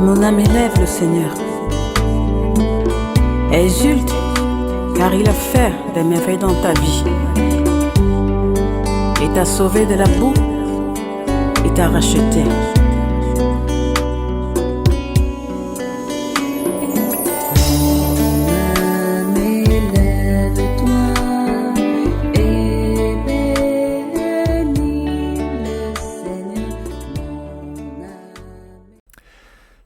Mon âme élève le Seigneur. Exulte, car il a fait des merveilles dans ta vie. Il t'a sauvé de la boue, il t'a racheté.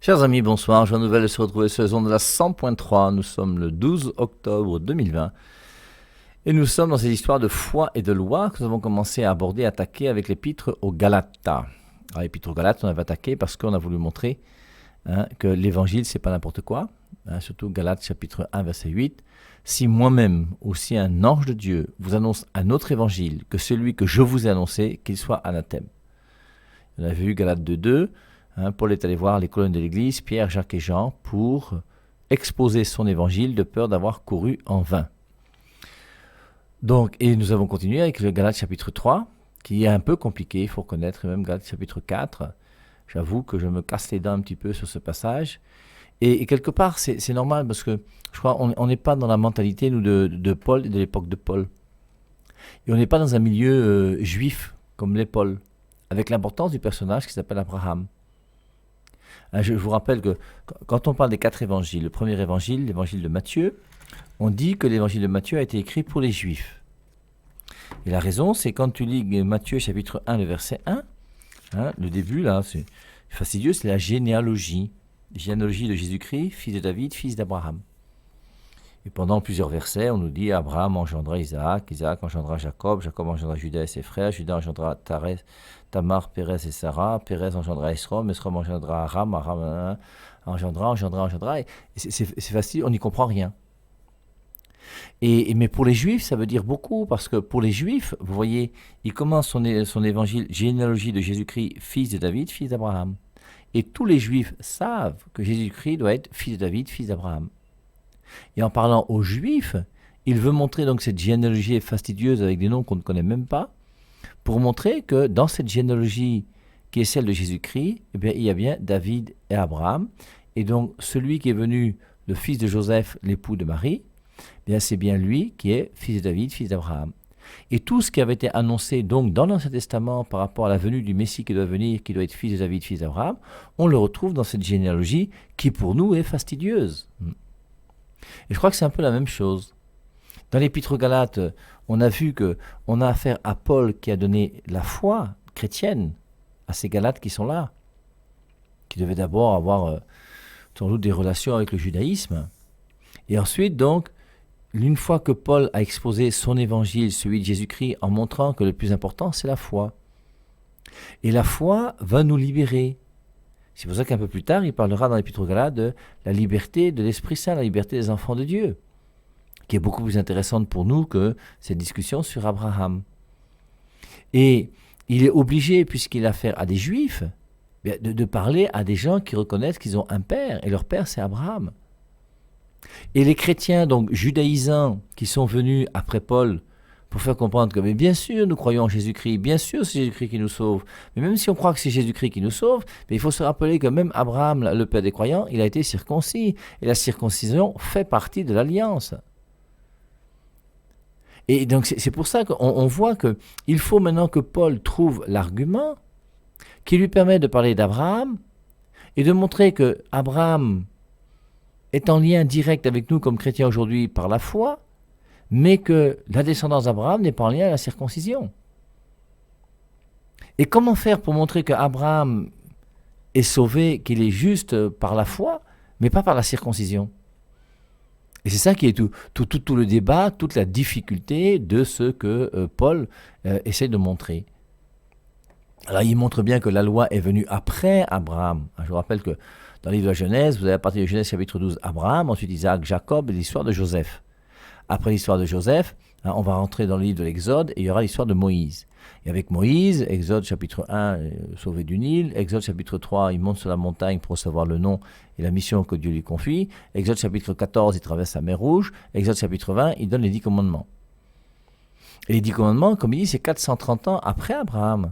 Chers amis, bonsoir. Joie nouvelle de se retrouver sur les ondes de la 100.3. Nous sommes le 12 octobre 2020 et nous sommes dans cette histoire de foi et de loi que nous avons commencé à aborder, à attaquer avec l'épître aux Galates. Alors, l'épître aux Galates, on avait attaqué parce qu'on a voulu montrer que l'évangile, c'est pas n'importe quoi. Surtout Galates chapitre 1, verset 8. Si moi-même, aussi un ange de Dieu, vous annonce un autre évangile que celui que je vous ai annoncé, qu'il soit anathème. On avait vu Galates 2.2. Paul est allé voir les colonnes de l'église, Pierre, Jacques et Jean, pour exposer son évangile de peur d'avoir couru en vain. Donc, et nous avons continué avec le Galates chapitre 3, qui est un peu compliqué, il faut reconnaître, et même Galates chapitre 4. J'avoue que je me casse les dents un petit peu sur ce passage. Et quelque part, c'est normal, parce que je crois qu'on n'est pas dans la mentalité, nous, de Paul et de l'époque de Paul. Et on n'est pas dans un milieu juif, comme l'est Paul, avec l'importance du personnage qui s'appelle Abraham. Je vous rappelle que quand on parle des 4 évangiles, le premier évangile, l'évangile de Matthieu, on dit que l'évangile de Matthieu a été écrit pour les Juifs. Et la raison, c'est quand tu lis Matthieu chapitre 1, le verset 1, le début, là, c'est fastidieux, c'est la généalogie de Jésus-Christ, fils de David, fils d'Abraham. Et pendant plusieurs versets, on nous dit Abraham engendra Isaac, Isaac engendra Jacob, Jacob engendra Judas et ses frères, Judas engendra Tamar, Pérez et Sarah, Pérez engendra Esrom, Esrom engendra Aram, Aram engendra. Et c'est facile, on n'y comprend rien. Mais pour les Juifs, ça veut dire beaucoup, parce que pour les Juifs, vous voyez, il commence son évangile, généalogie de Jésus-Christ, fils de David, fils d'Abraham. Et tous les Juifs savent que Jésus-Christ doit être fils de David, fils d'Abraham. Et en parlant aux Juifs, il veut montrer donc cette généalogie fastidieuse avec des noms qu'on ne connaît même pas, pour montrer que dans cette généalogie qui est celle de Jésus-Christ, eh bien, il y a bien David et Abraham. Et donc celui qui est venu, le fils de Joseph, l'époux de Marie, eh bien, c'est bien lui qui est fils de David, fils d'Abraham. Et tout ce qui avait été annoncé donc dans l'Ancien Testament par rapport à la venue du Messie qui doit venir, qui doit être fils de David, fils d'Abraham, on le retrouve dans cette généalogie qui pour nous est fastidieuse. Et je crois que c'est un peu la même chose. Dans l'Épître aux Galates, on a vu qu'on a affaire à Paul qui a donné la foi chrétienne à ces Galates qui sont là, qui devaient d'abord avoir sans doute des relations avec le judaïsme. Et ensuite, donc, une fois que Paul a exposé son évangile, celui de Jésus-Christ, en montrant que le plus important, c'est la foi. Et la foi va nous libérer. C'est pour ça qu'un peu plus tard, il parlera dans l'Épître aux Galates de la liberté de l'Esprit Saint, la liberté des enfants de Dieu, qui est beaucoup plus intéressante pour nous que cette discussion sur Abraham. Et il est obligé, puisqu'il a affaire à des Juifs, de parler à des gens qui reconnaissent qu'ils ont un père, et leur père c'est Abraham. Et les chrétiens, donc judaïsants, qui sont venus après Paul, pour faire comprendre que, mais bien sûr, nous croyons en Jésus-Christ, bien sûr, c'est Jésus-Christ qui nous sauve. Mais même si on croit que c'est Jésus-Christ qui nous sauve, mais il faut se rappeler que même Abraham, le père des croyants, il a été circoncis. Et la circoncision fait partie de l'alliance. Et donc, c'est pour ça qu'on voit qu'il faut maintenant que Paul trouve l'argument qui lui permet de parler d'Abraham et de montrer que Abraham est en lien direct avec nous comme chrétiens aujourd'hui par la foi, mais que la descendance d'Abraham n'est pas en lien à la circoncision. Et comment faire pour montrer qu'Abraham est sauvé, qu'il est juste par la foi, mais pas par la circoncision? Et c'est ça qui est tout le débat, toute la difficulté de ce que Paul essaie de montrer. Alors il montre bien que la loi est venue après Abraham. Je vous rappelle que dans le livre de la Genèse, vous avez à partir de Genèse chapitre 12 Abraham, ensuite Isaac, Jacob et l'histoire de Joseph. Après l'histoire de Joseph, on va rentrer dans le livre de l'Exode et il y aura l'histoire de Moïse. Et avec Moïse, Exode chapitre 1, sauvé du Nil. Exode chapitre 3, il monte sur la montagne pour recevoir le nom et la mission que Dieu lui confie. Exode chapitre 14, il traverse la mer Rouge. Exode chapitre 20, il donne les 10 commandements. Et les 10 commandements, comme il dit, c'est 430 ans après Abraham.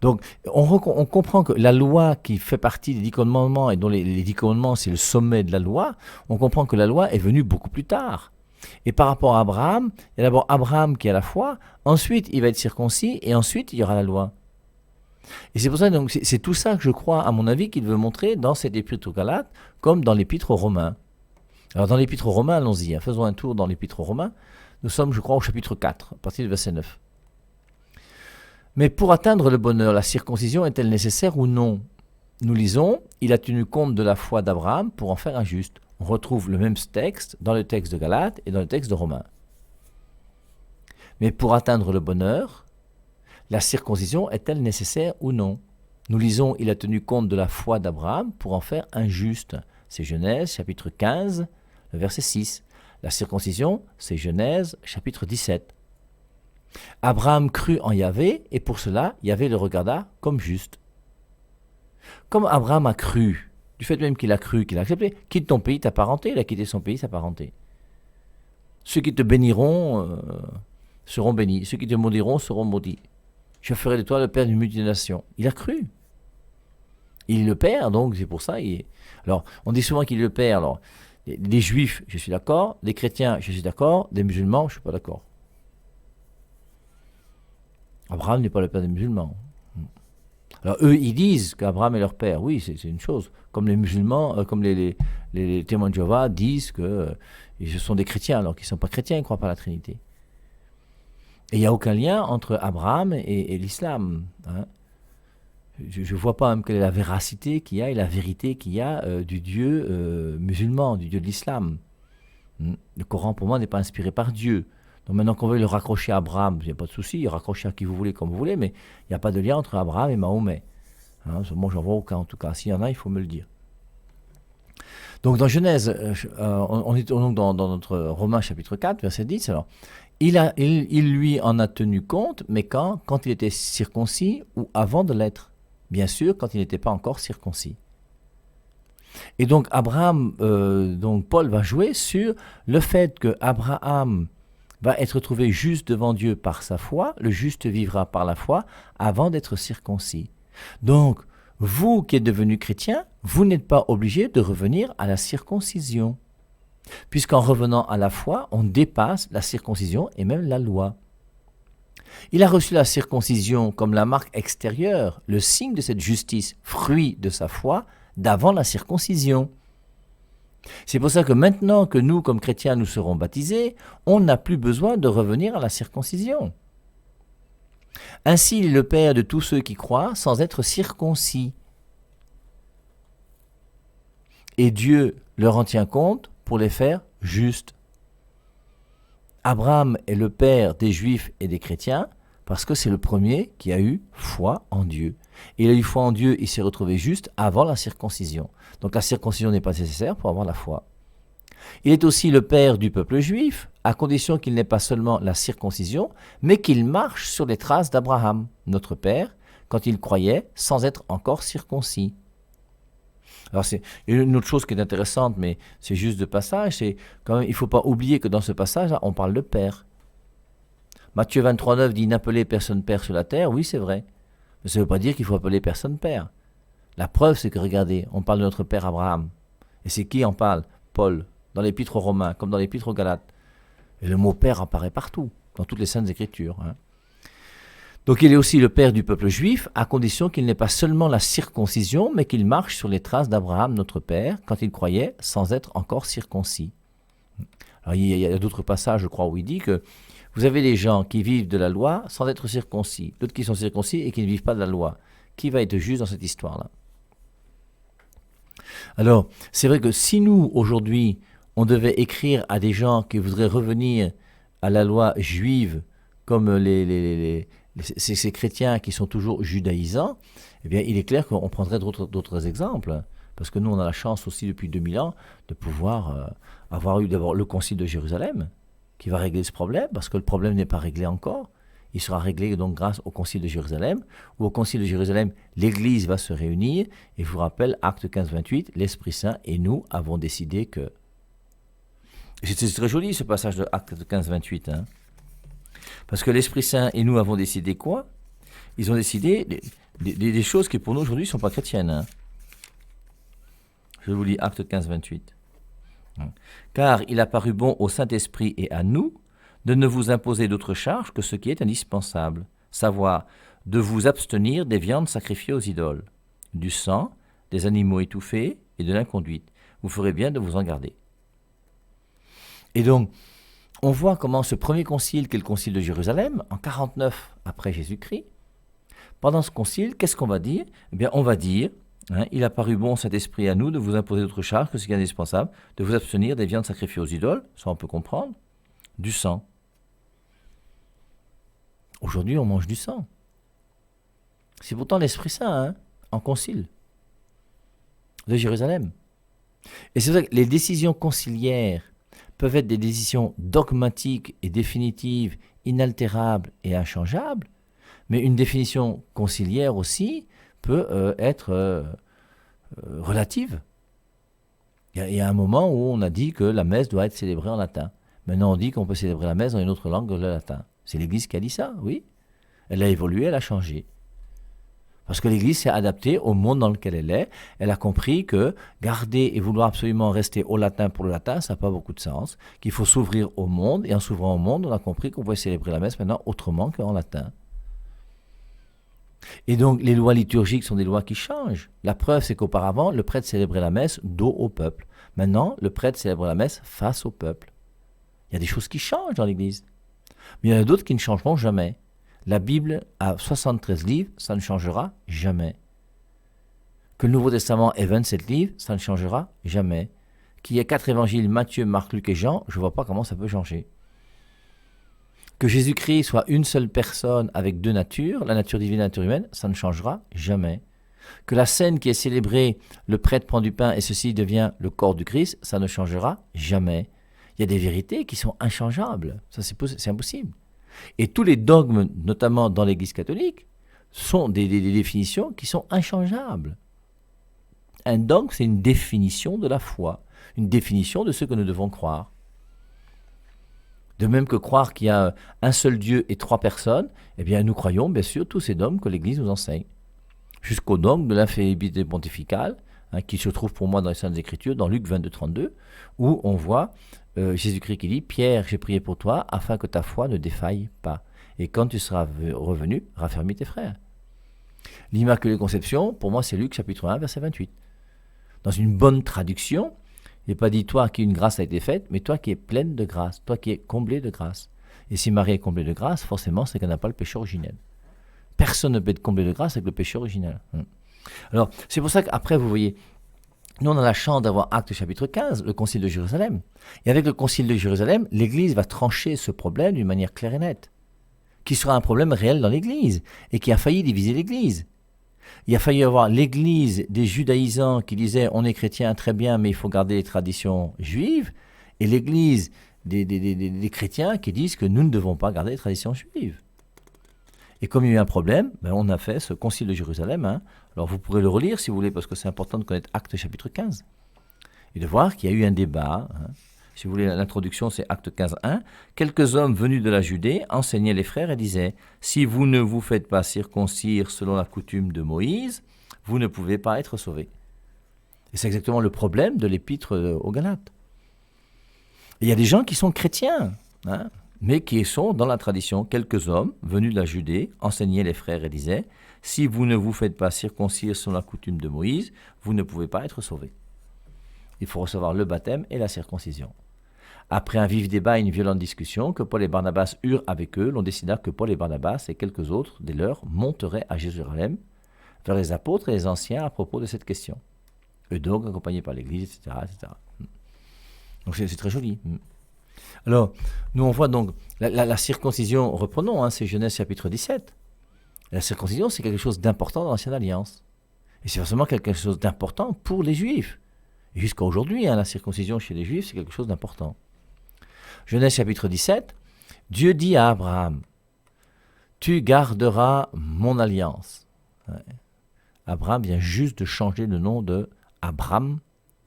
Donc, on comprend que la loi qui fait partie des 10 commandements et dont les 10 commandements, c'est le sommet de la loi, on comprend que la loi est venue beaucoup plus tard. Et par rapport à Abraham, il y a d'abord Abraham qui a la foi, ensuite il va être circoncis et ensuite il y aura la loi. Et c'est pour ça, donc, c'est tout ça que je crois, à mon avis, qu'il veut montrer dans cette épître aux Galates, comme dans l'épître aux Romains. Alors dans l'épître aux Romains, allons-y, faisons un tour dans l'épître aux Romains. Nous sommes, je crois, au chapitre 4, à partir du verset 9. Mais pour atteindre le bonheur, la circoncision est-elle nécessaire ou non? Nous lisons, il a tenu compte de la foi d'Abraham pour en faire un juste. On retrouve le même texte dans le texte de Galates et dans le texte de Romains. Mais pour atteindre le bonheur, la circoncision est-elle nécessaire ou non? Nous lisons, il a tenu compte de la foi d'Abraham pour en faire un juste. C'est Genèse, chapitre 15, le verset 6. La circoncision, c'est Genèse, chapitre 17. Abraham crut en Yahvé, et pour cela, Yahvé le regarda comme juste. Comme Abraham a cru, du fait même qu'il a cru, qu'il a accepté, quitte ton pays, ta parenté, il a quitté son pays, sa parenté. Ceux qui te béniront seront bénis, ceux qui te maudiront seront maudits. Je ferai de toi le père d'une multitude de nations. Il a cru. Il est le père, donc c'est pour ça. Alors, on dit souvent qu'il est le père. Alors, les juifs, je suis d'accord. Les chrétiens, je suis d'accord. Des musulmans, je ne suis pas d'accord. Abraham n'est pas le père des musulmans. Alors eux, ils disent qu'Abraham est leur père. Oui, c'est une chose. Comme les musulmans, comme les témoins de Jéhovah disent que ce sont des chrétiens, alors qu'ils ne sont pas chrétiens, ils ne croient pas à la Trinité. Et il n'y a aucun lien entre Abraham et l'islam. Hein. Je ne vois pas même quelle est la véracité qu'il y a et la vérité qu'il y a du Dieu musulman, du Dieu de l'islam. Le Coran, pour moi, n'est pas inspiré par Dieu. Donc maintenant qu'on veut le raccrocher à Abraham, il n'y a pas de souci, raccrocher à qui vous voulez, comme vous voulez, mais il n'y a pas de lien entre Abraham et Mahomet. Hein, moi, j'en vois aucun, en tout cas. S'il y en a, il faut me le dire. Donc dans Genèse, on est donc dans notre Romains chapitre 4, verset 10, alors, il lui en a tenu compte, mais quand il était circoncis ou avant de l'être. Bien sûr, quand il n'était pas encore circoncis. Et donc Abraham, donc Paul va jouer sur le fait que Abraham va être trouvé juste devant Dieu par sa foi, le juste vivra par la foi avant d'être circoncis. Donc, vous qui êtes devenus chrétiens, vous n'êtes pas obligés de revenir à la circoncision. Puisqu'en revenant à la foi, on dépasse la circoncision et même la loi. Il a reçu la circoncision comme la marque extérieure, le signe de cette justice, fruit de sa foi, d'avant la circoncision. C'est pour ça que maintenant que nous, comme chrétiens, nous serons baptisés, on n'a plus besoin de revenir à la circoncision. Ainsi, il est le Père de tous ceux qui croient sans être circoncis. Et Dieu leur en tient compte pour les faire justes. Abraham est le père des Juifs et des chrétiens parce que c'est le premier qui a eu foi en Dieu. Et il a eu foi en Dieu, il s'est retrouvé juste avant la circoncision. Donc la circoncision n'est pas nécessaire pour avoir la foi. Il est aussi le père du peuple juif, à condition qu'il n'ait pas seulement la circoncision, mais qu'il marche sur les traces d'Abraham, notre père, quand il croyait sans être encore circoncis. Alors c'est une autre chose qui est intéressante, mais c'est juste de passage, c'est quand même, il ne faut pas oublier que dans ce passage-là, on parle de père. Matthieu 23,9 dit « N'appelez personne père sur la terre », oui c'est vrai, mais ça ne veut pas dire qu'il faut appeler personne père. La preuve, c'est que regardez, on parle de notre père Abraham. Et c'est qui en parle? Paul, dans l'épître aux Romains, comme dans l'épître aux Galates. Et le mot père apparaît partout, dans toutes les saintes écritures. Hein. Donc il est aussi le père du peuple juif, à condition qu'il n'ait pas seulement la circoncision, mais qu'il marche sur les traces d'Abraham, notre père, quand il croyait, sans être encore circoncis. Alors il y a d'autres passages, je crois, où il dit que vous avez des gens qui vivent de la loi sans être circoncis, d'autres qui sont circoncis et qui ne vivent pas de la loi. Qui va être juste dans cette histoire-là? Alors, c'est vrai que si nous, aujourd'hui, on devait écrire à des gens qui voudraient revenir à la loi juive, comme ces chrétiens qui sont toujours judaïsants, eh bien, il est clair qu'on prendrait d'autres exemples. Parce que nous, on a la chance aussi, depuis 2000 ans, de pouvoir avoir eu d'abord le concile de Jérusalem, qui va régler ce problème, parce que le problème n'est pas réglé encore. Il sera réglé donc grâce au concile de Jérusalem, où au concile de Jérusalem, l'Église va se réunir, et je vous rappelle, Acte 15-28, l'Esprit Saint et nous avons décidé que... C'est très joli ce passage de Acte 15-28, hein, parce que l'Esprit Saint et nous avons décidé quoi? ils ont décidé des choses qui pour nous aujourd'hui ne sont pas chrétiennes. Hein. Je vous lis Acte 15, 28. Car il a paru bon au Saint-Esprit et à nous de ne vous imposer d'autre charge que ce qui est indispensable, savoir de vous abstenir des viandes sacrifiées aux idoles, du sang, des animaux étouffés et de l'inconduite. Vous ferez bien de vous en garder. Et donc, on voit comment ce premier concile, qui est le concile de Jérusalem, en 49 après Jésus-Christ, pendant ce concile, qu'est-ce qu'on va dire ? Eh bien, on va dire, il a paru bon cet esprit à nous de vous imposer d'autre charge que ce qui est indispensable, de vous abstenir des viandes sacrifiées aux idoles, ça on peut comprendre, du sang. Aujourd'hui, on mange du sang. C'est pourtant l'Esprit Saint, en concile de Jérusalem. Et c'est vrai que les décisions conciliaires peuvent être des décisions dogmatiques et définitives, inaltérables et inchangeables, mais une définition conciliaire aussi peut être relative. Il y a un moment où on a dit que la messe doit être célébrée en latin. Maintenant, on dit qu'on peut célébrer la messe dans une autre langue que le latin. C'est l'Église qui a dit ça, oui. Elle a évolué, elle a changé. Parce que l'Église s'est adaptée au monde dans lequel elle est. Elle a compris que garder et vouloir absolument rester au latin pour le latin, ça n'a pas beaucoup de sens. Qu'il faut s'ouvrir au monde. Et en s'ouvrant au monde, on a compris qu'on pouvait célébrer la messe maintenant autrement qu'en latin. Et donc, les lois liturgiques sont des lois qui changent. La preuve, c'est qu'auparavant, le prêtre célébrait la messe dos au peuple. Maintenant, le prêtre célèbre la messe face au peuple. Il y a des choses qui changent dans l'Église. Mais il y en a d'autres qui ne changeront jamais. La Bible a 73 livres, ça ne changera jamais. Que le Nouveau Testament ait 27 livres, ça ne changera jamais. Qu'il y ait 4 évangiles, Matthieu, Marc, Luc et Jean, je ne vois pas comment ça peut changer. Que Jésus-Christ soit une seule personne avec 2 natures, la nature divine et la nature humaine, ça ne changera jamais. Que la scène qui est célébrée, le prêtre prend du pain et ceci devient le corps du Christ, ça ne changera jamais. Il y a des vérités qui sont inchangeables, ça c'est impossible. Et tous les dogmes, notamment dans l'Église catholique, sont des définitions qui sont inchangeables. Un dogme, c'est une définition de la foi, une définition de ce que nous devons croire. De même que croire qu'il y a un seul Dieu et 3 personnes, eh bien nous croyons bien sûr tous ces dogmes que l'Église nous enseigne. Jusqu'au dogme de l'infaillibilité pontificale, qui se trouve pour moi dans les Saintes Écritures, dans Luc 22, 32, où on voit Jésus-Christ qui dit « Pierre, j'ai prié pour toi afin que ta foi ne défaille pas. Et quand tu seras revenu, raffermis tes frères. » L'Immaculée Conception, pour moi, c'est Luc chapitre 1, verset 28. Dans une bonne traduction, il n'est pas dit « toi qui une grâce a été faite », mais « toi qui es pleine de grâce, toi qui es comblée de grâce ». Et si Marie est comblée de grâce, forcément, c'est qu'elle n'a pas le péché originel. Personne ne peut être comblé de grâce avec le péché originel. Alors, c'est pour ça qu'après, vous voyez, nous, on a la chance d'avoir Acte chapitre 15, le concile de Jérusalem. Et avec le concile de Jérusalem, l'Église va trancher ce problème d'une manière claire et nette, qui sera un problème réel dans l'Église, et qui a failli diviser l'Église. Il a failli avoir l'Église des judaïsants qui disaient « on est chrétien, très bien, mais il faut garder les traditions juives », et l'Église des chrétiens qui disent que nous ne devons pas garder les traditions juives. Et comme il y a eu un problème, on a fait ce concile de Jérusalem. Alors vous pourrez le relire si vous voulez, parce que c'est important de connaître Acte chapitre 15. Et de voir qu'il y a eu un débat. Si vous voulez, l'introduction, c'est Acte 15, 1. Quelques hommes venus de la Judée enseignaient les frères et disaient « Si vous ne vous faites pas circoncire selon la coutume de Moïse, vous ne pouvez pas être sauvés. » Et c'est exactement le problème de l'épître aux Galates. Et il y a des gens qui sont chrétiens, mais qui sont dans la tradition. Quelques hommes venus de la Judée enseignaient les frères et disaient « Si vous ne vous faites pas circoncire selon la coutume de Moïse, vous ne pouvez pas être sauvés. » Il faut recevoir le baptême et la circoncision. Après un vif débat et une violente discussion que Paul et Barnabas eurent avec eux, l'on décida que Paul et Barnabas et quelques autres des leurs monteraient à Jérusalem vers les apôtres et les anciens à propos de cette question. Eux donc accompagnés par l'Église, etc. etc. Donc c'est très joli. Alors, nous on voit donc la circoncision, reprenons, c'est Genèse chapitre 17. La circoncision, c'est quelque chose d'important dans l'Ancienne Alliance. Et c'est forcément quelque chose d'important pour les Juifs. Et jusqu'à aujourd'hui, la circoncision chez les Juifs, c'est quelque chose d'important. Genèse chapitre 17, Dieu dit à Abraham, « Tu garderas mon alliance. » Abraham vient juste de changer le nom de Abram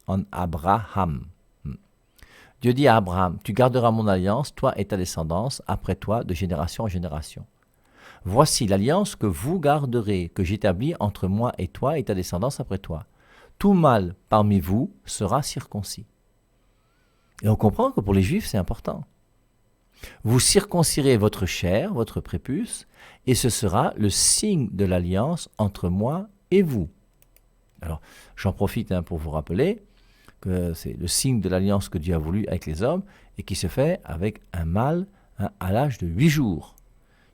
en Abraham. Dieu dit à Abraham, « Tu garderas mon alliance, toi et ta descendance, après toi, de génération en génération. » Voici l'alliance que vous garderez, que j'établis entre moi et toi et ta descendance après toi. Tout mâle parmi vous sera circoncis. Et on comprend que pour les Juifs, c'est important. Vous circoncirez votre chair, votre prépuce, et ce sera le signe de l'alliance entre moi et vous. Alors, j'en profite pour vous rappeler que c'est le signe de l'alliance que Dieu a voulu avec les hommes et qui se fait avec un mâle à l'âge de 8 jours.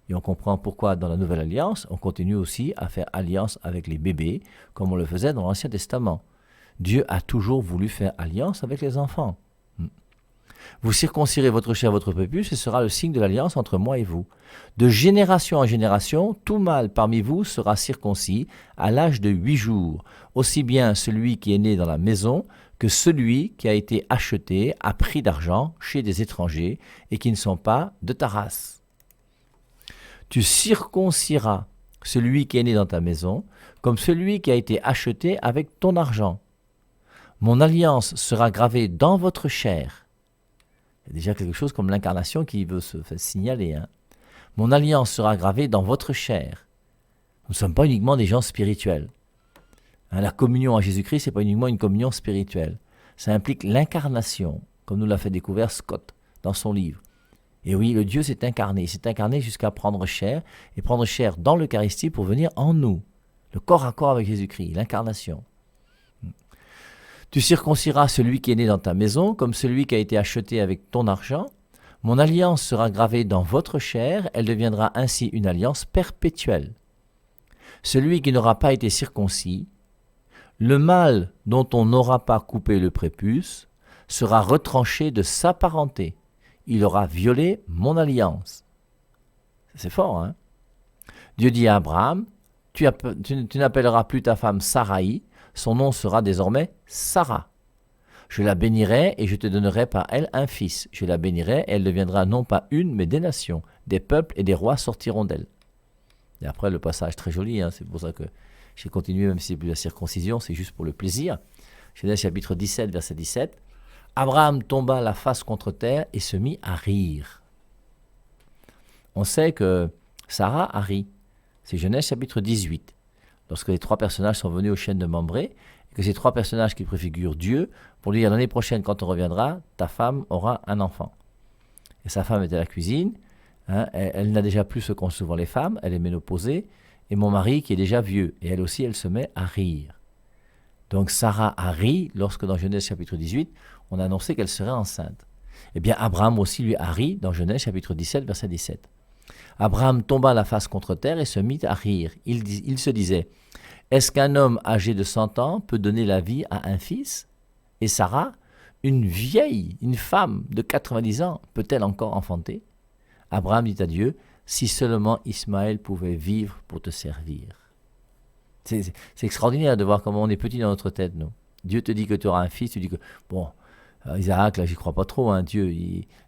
Et on comprend pourquoi dans la Nouvelle Alliance, on continue aussi à faire alliance avec les bébés, comme on le faisait dans l'Ancien Testament. Dieu a toujours voulu faire alliance avec les enfants. Vous circoncirez votre chair, votre prépuce, et ce sera le signe de l'alliance entre moi et vous. De génération en génération, tout mâle parmi vous sera circoncis à l'âge de 8 jours, aussi bien celui qui est né dans la maison que celui qui a été acheté à prix d'argent chez des étrangers et qui ne sont pas de ta race. Tu circonciras celui qui est né dans ta maison comme celui qui a été acheté avec ton argent. Mon alliance sera gravée dans votre chair. Il y a déjà quelque chose comme l'incarnation qui veut se signaler. Mon alliance sera gravée dans votre chair. Nous ne sommes pas uniquement des gens spirituels. La communion à Jésus-Christ, ce n'est pas uniquement une communion spirituelle. Ça implique l'incarnation, comme nous l'a fait découvrir Scott dans son livre. Et oui, le Dieu s'est incarné. Il s'est incarné jusqu'à prendre chair, et prendre chair dans l'Eucharistie pour venir en nous. Le corps à corps avec Jésus-Christ, l'incarnation. Tu circonciras celui qui est né dans ta maison, comme celui qui a été acheté avec ton argent. Mon alliance sera gravée dans votre chair, elle deviendra ainsi une alliance perpétuelle. Celui qui n'aura pas été circoncis, le mâle dont on n'aura pas coupé le prépuce, sera retranché de sa parenté. Il aura violé mon alliance. C'est fort, hein? Dieu dit à Abraham, tu n'appelleras plus ta femme Saraï, son nom sera désormais Sarah. Je la bénirai et je te donnerai par elle un fils. Je la bénirai et elle deviendra non pas une, mais des nations. Des peuples et des rois sortiront d'elle. Et après, le passage très joli, c'est pour ça que j'ai continué, même si c'est plus la circoncision, c'est juste pour le plaisir. Genèse chapitre 17, verset 17. Abraham tomba la face contre terre et se mit à rire. On sait que Sarah a ri. C'est Genèse chapitre 18. Lorsque les 3 personnages sont venus aux chênes de Mambré, et que ces 3 personnages qui préfigurent Dieu, pour lui dire l'année prochaine, quand on reviendra, ta femme aura un enfant. Et sa femme était à la cuisine, elle n'a déjà plus ce qu'ont souvent les femmes, elle est ménopausée, et mon mari qui est déjà vieux, et elle aussi, elle se met à rire. Donc Sarah a ri lorsque dans Genèse chapitre 18, on a annoncé qu'elle serait enceinte. Eh bien Abraham aussi lui a ri dans Genèse chapitre 17, verset 17. Abraham tomba la face contre terre et se mit à rire. Il se disait, est-ce qu'un homme âgé de 100 ans peut donner la vie à un fils? Et Sarah, une vieille, une femme de 90 ans, peut-elle encore enfanter? Abraham dit à Dieu, si seulement Ismaël pouvait vivre pour te servir. C'est extraordinaire de voir comment on est petit dans notre tête, nous. Dieu te dit que tu auras un fils, tu dis que, bon, Isaac, là, j'y crois pas trop, Dieu.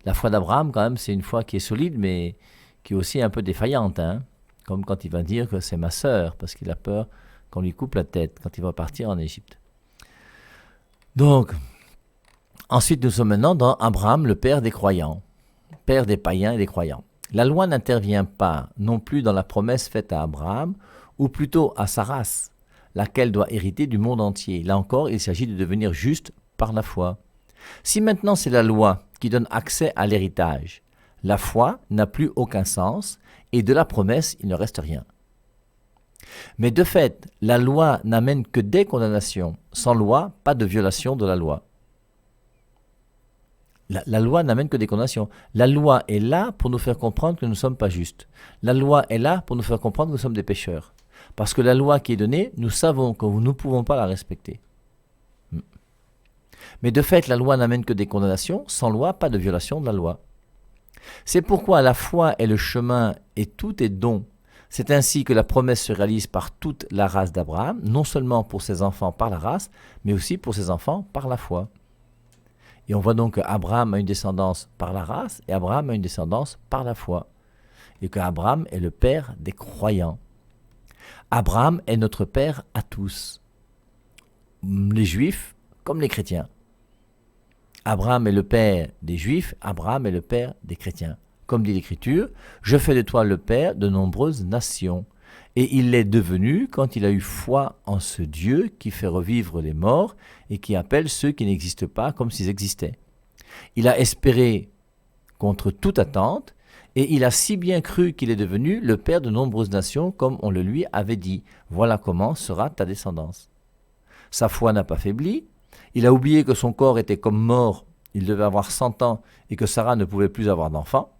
La foi d'Abraham, quand même, c'est une foi qui est solide, mais qui est aussi un peu défaillante, comme quand il va dire que c'est ma sœur, parce qu'il a peur qu'on lui coupe la tête quand il va partir en Égypte. Donc, ensuite nous sommes maintenant dans Abraham, le père des croyants, père des païens et des croyants. La loi n'intervient pas non plus dans la promesse faite à Abraham, ou plutôt à sa race, laquelle doit hériter du monde entier. Là encore, il s'agit de devenir juste par la foi. Si maintenant c'est la loi qui donne accès à l'héritage, la foi n'a plus aucun sens et de la promesse, il ne reste rien. Mais de fait, la loi n'amène que des condamnations. Sans loi, pas de violation de la loi. La loi n'amène que des condamnations. La loi est là pour nous faire comprendre que nous ne sommes pas justes. La loi est là pour nous faire comprendre que nous sommes des pécheurs. Parce que la loi qui est donnée, nous savons que nous ne pouvons pas la respecter. Mais de fait, la loi n'amène que des condamnations. Sans loi, pas de violation de la loi. C'est pourquoi la foi est le chemin et tout est don. C'est ainsi que la promesse se réalise par toute la race d'Abraham, non seulement pour ses enfants par la race, mais aussi pour ses enfants par la foi. Et on voit donc qu'Abraham a une descendance par la race et Abraham a une descendance par la foi. Et qu'Abraham est le père des croyants. Abraham est notre père à tous, les juifs comme les chrétiens. Abraham est le père des juifs, Abraham est le père des chrétiens. comme dit l'Écriture, « Je fais de toi le père de nombreuses nations ». Et il l'est devenu quand il a eu foi en ce Dieu qui fait revivre les morts et qui appelle ceux qui n'existent pas comme s'ils existaient. Il a espéré contre toute attente et il a si bien cru qu'il est devenu le père de nombreuses nations comme on le lui avait dit. Voilà comment sera ta descendance. Sa foi n'a pas faibli. Il a oublié que son corps était comme mort. Il devait avoir 100 ans et que Sarah ne pouvait plus avoir d'enfant.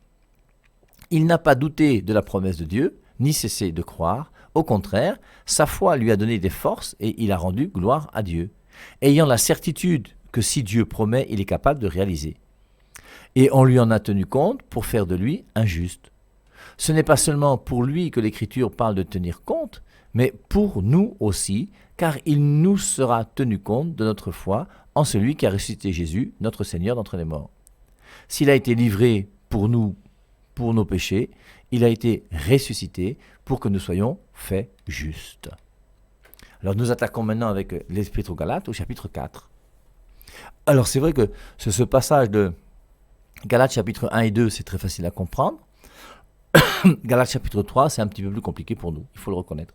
Il n'a pas douté de la promesse de Dieu, ni cessé de croire. Au contraire, sa foi lui a donné des forces et il a rendu gloire à Dieu, ayant la certitude que si Dieu promet, il est capable de réaliser. Et on lui en a tenu compte pour faire de lui un juste. Ce n'est pas seulement pour lui que l'Écriture parle de tenir compte, mais pour nous aussi, car il nous sera tenu compte de notre foi en celui qui a ressuscité Jésus, notre Seigneur d'entre les morts. S'il a été livré pour nous, pour nos péchés, il a été ressuscité pour que nous soyons faits justes. Alors nous attaquons maintenant avec l'Épître aux Galates au chapitre 4. Alors c'est vrai que ce passage de Galates chapitre 1 et 2, c'est très facile à comprendre. Galates chapitre 3, c'est un petit peu plus compliqué pour nous, il faut le reconnaître.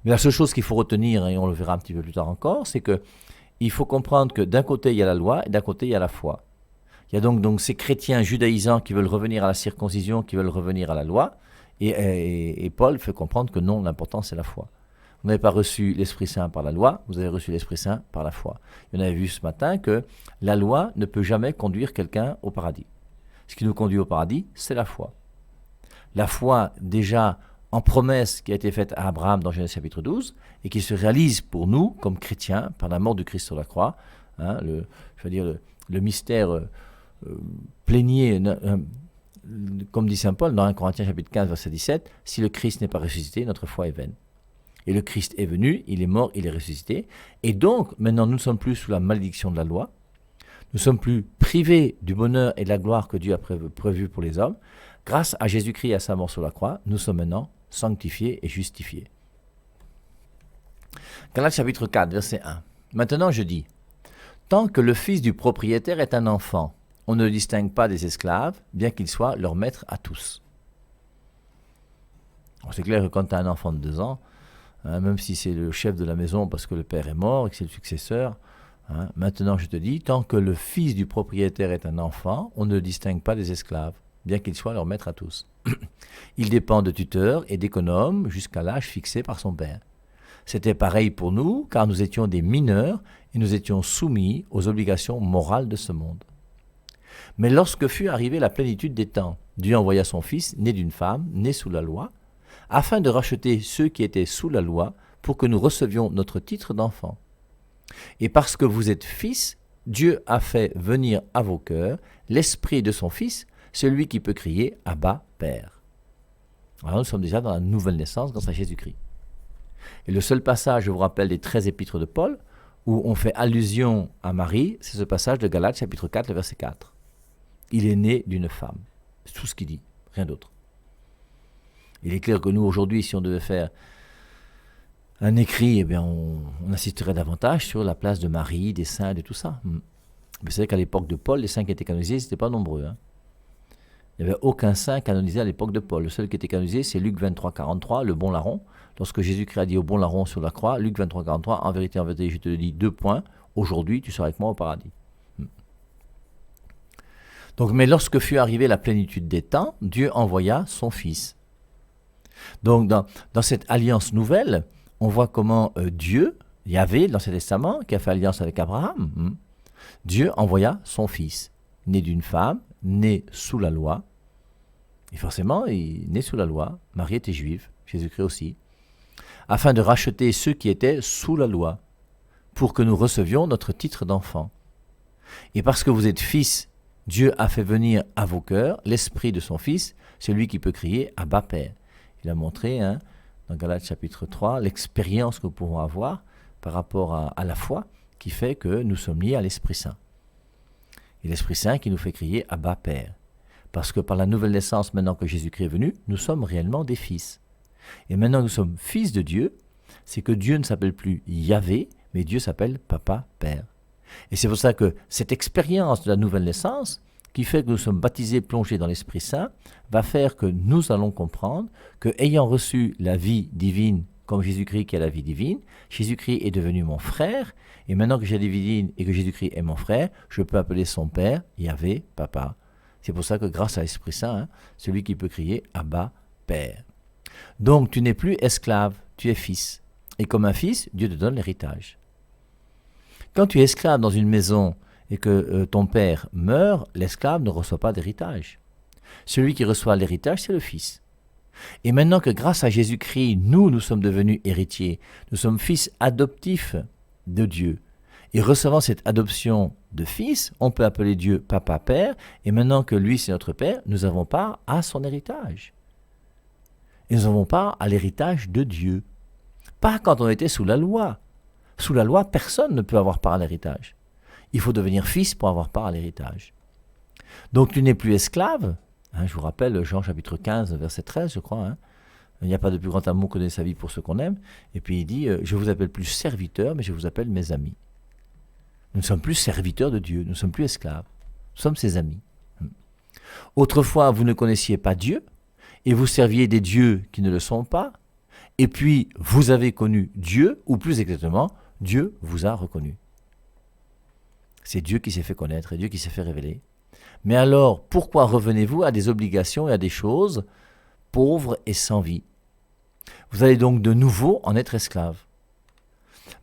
Mais la seule chose qu'il faut retenir, et on le verra un petit peu plus tard encore, c'est qu'il faut comprendre que d'un côté il y a la loi et d'un côté il y a la foi. Il y a donc ces chrétiens judaïsants qui veulent revenir à la circoncision, qui veulent revenir à la loi, et Paul fait comprendre que non, l'important c'est la foi. Vous n'avez pas reçu l'Esprit Saint par la loi, vous avez reçu l'Esprit Saint par la foi. Et on avait vu ce matin que la loi ne peut jamais conduire quelqu'un au paradis. Ce qui nous conduit au paradis, c'est la foi. La foi déjà en promesse qui a été faite à Abraham dans Genèse chapitre 12 et qui se réalise pour nous comme chrétiens par la mort du Christ sur la croix. Le mystère plénier, comme dit saint Paul dans 1 Corinthiens chapitre 15 verset 17, si le Christ n'est pas ressuscité, notre foi est vaine. Et le Christ est venu, il est mort, il est ressuscité. Et donc, maintenant, nous ne sommes plus sous la malédiction de la loi. Nous ne sommes plus privés du bonheur et de la gloire que Dieu a prévu pour les hommes. Grâce à Jésus-Christ et à sa mort sur la croix, nous sommes maintenant sanctifiés et justifiés. Galates chapitre 4, verset 1. Maintenant, je dis, tant que le fils du propriétaire est un enfant, on ne distingue pas des esclaves, bien qu'il soit leur maître à tous. Alors, c'est clair que quand tu as un enfant de 2 ans, même si c'est le chef de la maison parce que le père est mort et que c'est le successeur, maintenant je te dis, tant que le fils du propriétaire est un enfant, on ne distingue pas des esclaves, bien qu'il soit leur maître à tous. Il dépend de tuteurs et d'économes jusqu'à l'âge fixé par son père. C'était pareil pour nous, car nous étions des mineurs et nous étions soumis aux obligations morales de ce monde. Mais lorsque fut arrivée la plénitude des temps, Dieu envoya son Fils, né d'une femme, né sous la loi, afin de racheter ceux qui étaient sous la loi, pour que nous recevions notre titre d'enfant. Et parce que vous êtes fils, Dieu a fait venir à vos cœurs l'esprit de son Fils, celui qui peut crier « Abba, Père ». Alors nous sommes déjà dans la nouvelle naissance grâce à Jésus-Christ. Et le seul passage, je vous rappelle, des 13 épîtres de Paul, où on fait allusion à Marie, c'est ce passage de Galates chapitre 4, le verset 4. Il est né d'une femme. C'est tout ce qu'il dit, rien d'autre. Il est clair que nous, aujourd'hui, si on devait faire un écrit, eh bien, on insisterait davantage sur la place de Marie, des saints, de tout ça. Mais c'est vrai qu'à l'époque de Paul, les saints qui étaient canonisés, ce n'étaient pas nombreux. Il n'y avait aucun saint canonisé à l'époque de Paul. Le seul qui était canonisé, c'est Luc 23, 43, le bon larron. Lorsque Jésus-Christ a dit au bon larron sur la croix, Luc 23, 43, en vérité, je te le dis, 2 points, aujourd'hui, tu seras avec moi au paradis. Donc, mais lorsque fut arrivée la plénitude des temps, Dieu envoya son Fils. Donc, dans cette alliance nouvelle, on voit comment Dieu, Yahvé, dans l'Ancien Testament, qui a fait alliance avec Abraham, Dieu envoya son Fils, né d'une femme, né sous la loi. Et forcément, il est né sous la loi. Marie était juive, Jésus-Christ aussi. Afin de racheter ceux qui étaient sous la loi, pour que nous recevions notre titre d'enfant. Et parce que vous êtes fils, Dieu a fait venir à vos cœurs l'esprit de son Fils, celui qui peut crier « Abba, Père ». Il a montré, dans Galates chapitre 3, l'expérience que nous pouvons avoir par rapport à la foi qui fait que nous sommes liés à l'Esprit Saint. Et l'Esprit Saint qui nous fait crier « Abba, Père ». Parce que par la nouvelle naissance, maintenant que Jésus-Christ est venu, nous sommes réellement des fils. Et maintenant nous sommes fils de Dieu, c'est que Dieu ne s'appelle plus Yahvé, mais Dieu s'appelle Papa, Père. Et c'est pour ça que cette expérience de la nouvelle naissance, qui fait que nous sommes baptisés, plongés dans l'Esprit Saint, va faire que nous allons comprendre que, ayant reçu la vie divine, comme Jésus-Christ qui a la vie divine, Jésus-Christ est devenu mon frère, et maintenant que j'ai la vie divine et que Jésus-Christ est mon frère, je peux appeler son Père, Yahvé, Papa. C'est pour ça que grâce à l'Esprit Saint, celui qui peut crier « Abba, Père ». Donc tu n'es plus esclave, tu es fils. Et comme un fils, Dieu te donne l'héritage. Quand tu es esclave dans une maison et que ton père meurt, l'esclave ne reçoit pas d'héritage. Celui qui reçoit l'héritage, c'est le fils. Et maintenant que grâce à Jésus-Christ, nous sommes devenus héritiers, nous sommes fils adoptifs de Dieu. Et recevant cette adoption de fils, on peut appeler Dieu Papa, Père, et maintenant que lui c'est notre Père, nous avons part à son héritage. Et nous avons part à l'héritage de Dieu. Pas quand on était sous la loi. Sous la loi, personne ne peut avoir part à l'héritage. Il faut devenir fils pour avoir part à l'héritage. Donc tu n'es plus esclave. Je vous rappelle Jean chapitre 15, verset 13, je crois. Il n'y a pas de plus grand amour que de donner sa vie pour ceux qu'on aime. Et puis il dit, je vous appelle plus serviteurs, mais je vous appelle mes amis. Nous ne sommes plus serviteurs de Dieu, nous ne sommes plus esclaves. Nous sommes ses amis. Autrefois, vous ne connaissiez pas Dieu, et vous serviez des dieux qui ne le sont pas. Et puis, vous avez connu Dieu, ou plus exactement, Dieu vous a reconnu. C'est Dieu qui s'est fait connaître et Dieu qui s'est fait révéler. Mais alors, pourquoi revenez-vous à des obligations et à des choses pauvres et sans vie? Vous allez donc de nouveau en être esclave.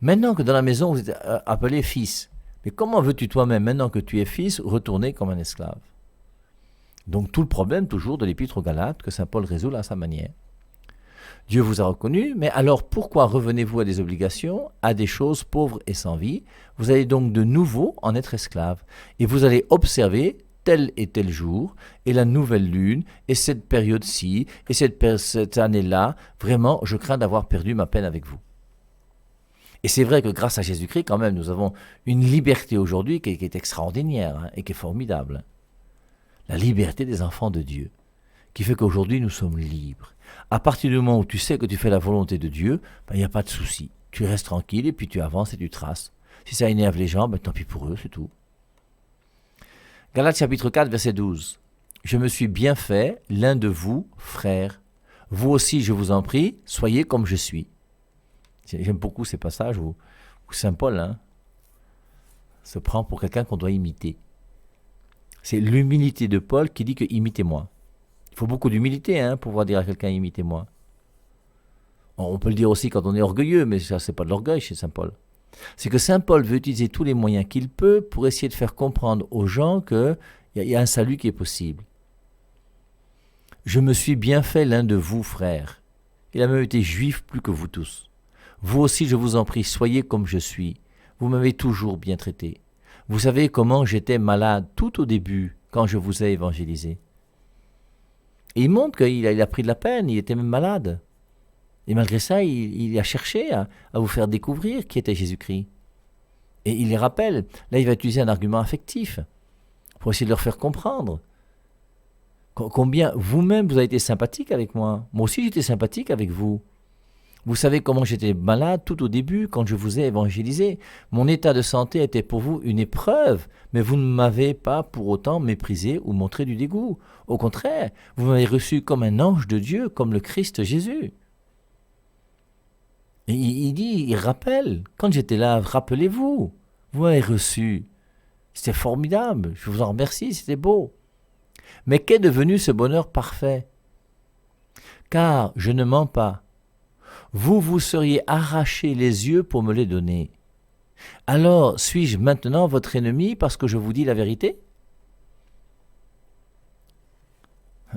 Maintenant que dans la maison, vous êtes appelé fils, mais comment veux-tu toi-même, maintenant que tu es fils, retourner comme un esclave? Donc tout le problème toujours de l'épître aux Galates que saint Paul résout à sa manière. Dieu vous a reconnu, mais alors pourquoi revenez-vous à des obligations, à des choses pauvres et sans vie? Vous allez donc de nouveau en être esclave, et vous allez observer tel et tel jour, et la nouvelle lune, et cette période-ci, et cette année-là. Vraiment, je crains d'avoir perdu ma peine avec vous. Et c'est vrai que grâce à Jésus-Christ, quand même, nous avons une liberté aujourd'hui qui est extraordinaire et qui est formidable. La liberté des enfants de Dieu, qui fait qu'aujourd'hui nous sommes libres. À partir du moment où tu sais que tu fais la volonté de Dieu, il n'y a pas de souci. Tu restes tranquille et puis tu avances et tu traces. Si ça énerve les gens, tant pis pour eux, c'est tout. Galates chapitre 4, verset 12. Je me suis bien fait l'un de vous, frères. Vous aussi, je vous en prie, soyez comme je suis. J'aime beaucoup ces passages où saint Paul se prend pour quelqu'un qu'on doit imiter. C'est l'humilité de Paul qui dit que imitez-moi. Il faut beaucoup d'humilité pour pouvoir dire à quelqu'un imitez-moi. On peut le dire aussi quand on est orgueilleux, mais ça c'est pas de l'orgueil chez saint Paul. C'est que saint Paul veut utiliser tous les moyens qu'il peut pour essayer de faire comprendre aux gens qu'il y a un salut qui est possible. Je me suis bien fait l'un de vous, frères. Il a même été juif plus que vous tous. Vous aussi, je vous en prie, soyez comme je suis. Vous m'avez toujours bien traité. Vous savez comment j'étais malade tout au début, quand je vous ai évangélisé. Et il montre qu'il a pris de la peine, il était même malade. Et malgré ça, il a cherché à vous faire découvrir qui était Jésus-Christ. Et il les rappelle. Là, il va utiliser un argument affectif pour essayer de leur faire comprendre combien vous-même, vous avez été sympathique avec moi. Moi aussi, j'étais sympathique avec vous. Vous savez comment j'étais malade tout au début quand je vous ai évangélisé. Mon état de santé était pour vous une épreuve, mais vous ne m'avez pas pour autant méprisé ou montré du dégoût. Au contraire, vous m'avez reçu comme un ange de Dieu, comme le Christ Jésus. Et il rappelle, quand j'étais là, rappelez-vous, vous m'avez reçu. C'était formidable, je vous en remercie, c'était beau. Mais qu'est devenu ce bonheur parfait? Car je ne mens pas. Vous vous seriez arraché les yeux pour me les donner. Alors, suis-je maintenant votre ennemi parce que je vous dis la vérité?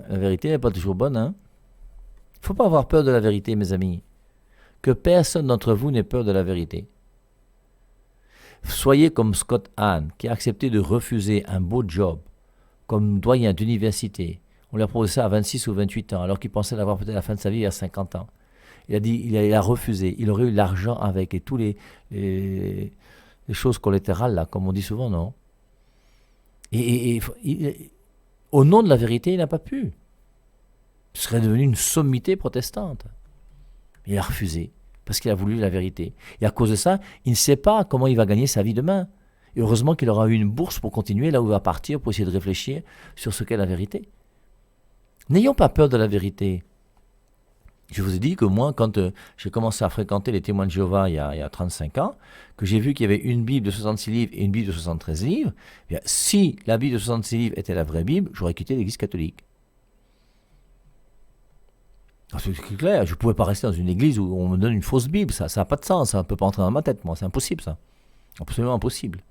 La vérité n'est pas toujours bonne, Il ne faut pas avoir peur de la vérité, mes amis. Que personne d'entre vous n'ait peur de la vérité. Soyez comme Scott Hahn, qui a accepté de refuser un beau job comme doyen d'université. On lui a proposé ça à 26 ou 28 ans, alors qu'il pensait l'avoir peut-être à la fin de sa vie à 50 ans. Il a dit, il a refusé. Il aurait eu l'argent avec et tous les choses collatérales, là, comme on dit souvent, non? Et au nom de la vérité, il n'a pas pu. Ce serait devenu une sommité protestante. Il a refusé, parce qu'il a voulu la vérité. Et à cause de ça, il ne sait pas comment il va gagner sa vie demain. Et heureusement qu'il aura eu une bourse pour continuer là où il va partir, pour essayer de réfléchir sur ce qu'est la vérité. N'ayons pas peur de la vérité. Je vous ai dit que moi, quand j'ai commencé à fréquenter les témoins de Jéhovah il y a 35 ans, que j'ai vu qu'il y avait une Bible de 66 livres et une Bible de 73 livres, eh bien, si la Bible de 66 livres était la vraie Bible, j'aurais quitté l'Église catholique. C'est clair, je ne pouvais pas rester dans une église où on me donne une fausse Bible, ça n'a pas de sens, ça ne peut pas entrer dans ma tête, moi, c'est impossible ça. Absolument impossible.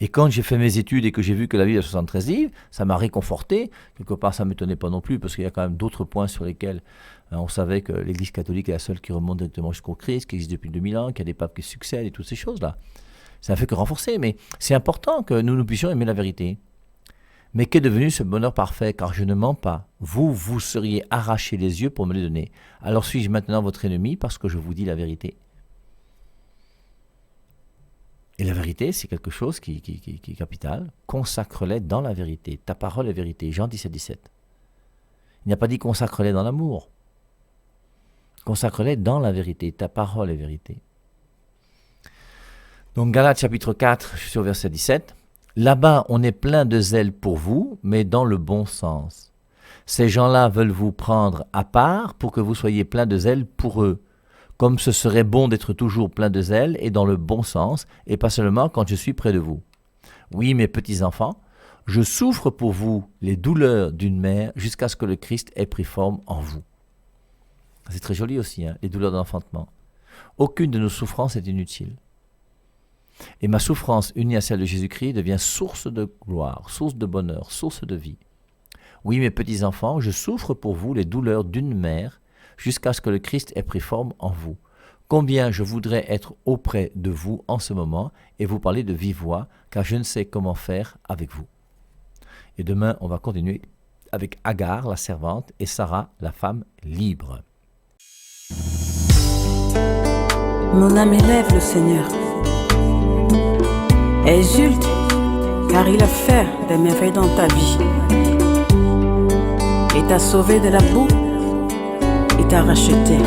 Et quand j'ai fait mes études et que j'ai vu que la Bible a 73 livres, ça m'a réconforté. Quelque part, ça ne m'étonnait pas non plus, parce qu'il y a quand même d'autres points sur lesquels on savait que l'Église catholique est la seule qui remonte directement jusqu'au Christ, qui existe depuis 2000 ans, qu'il y a des papes qui succèdent et toutes ces choses-là. Ça n'a fait que renforcer, mais c'est important que nous puissions aimer la vérité. Mais qu'est devenu ce bonheur parfait? Car je ne mens pas. Vous seriez arraché les yeux pour me les donner. Alors suis-je maintenant votre ennemi parce que je vous dis la vérité? Et la vérité, c'est quelque chose qui est capital. Consacre-les dans la vérité. Ta parole est vérité. Jean 17, 17. Il n'a pas dit consacre-les dans l'amour. Consacre-les dans la vérité. Ta parole est vérité. Donc Galates chapitre 4, je suis au verset 17. Là-bas, on est plein de zèle pour vous, mais dans le bon sens. Ces gens-là veulent vous prendre à part pour que vous soyez plein de zèle pour eux. Comme ce serait bon d'être toujours plein de zèle et dans le bon sens, et pas seulement quand je suis près de vous. Oui, mes petits-enfants, je souffre pour vous les douleurs d'une mère jusqu'à ce que le Christ ait pris forme en vous. C'est très joli aussi, les douleurs d'enfantement. Aucune de nos souffrances est inutile. Et ma souffrance unie à celle de Jésus-Christ devient source de gloire, source de bonheur, source de vie. Oui, mes petits-enfants, je souffre pour vous les douleurs d'une mère jusqu'à ce que le Christ ait pris forme en vous. Combien je voudrais être auprès de vous en ce moment et vous parler de vive voix, car je ne sais comment faire avec vous. Et demain, on va continuer avec Agar, la servante, et Sarah, la femme libre. Mon âme élève le Seigneur. Exulte, car il a fait des merveilles dans ta vie. Il t'a sauvé de la boue, il t'a racheté.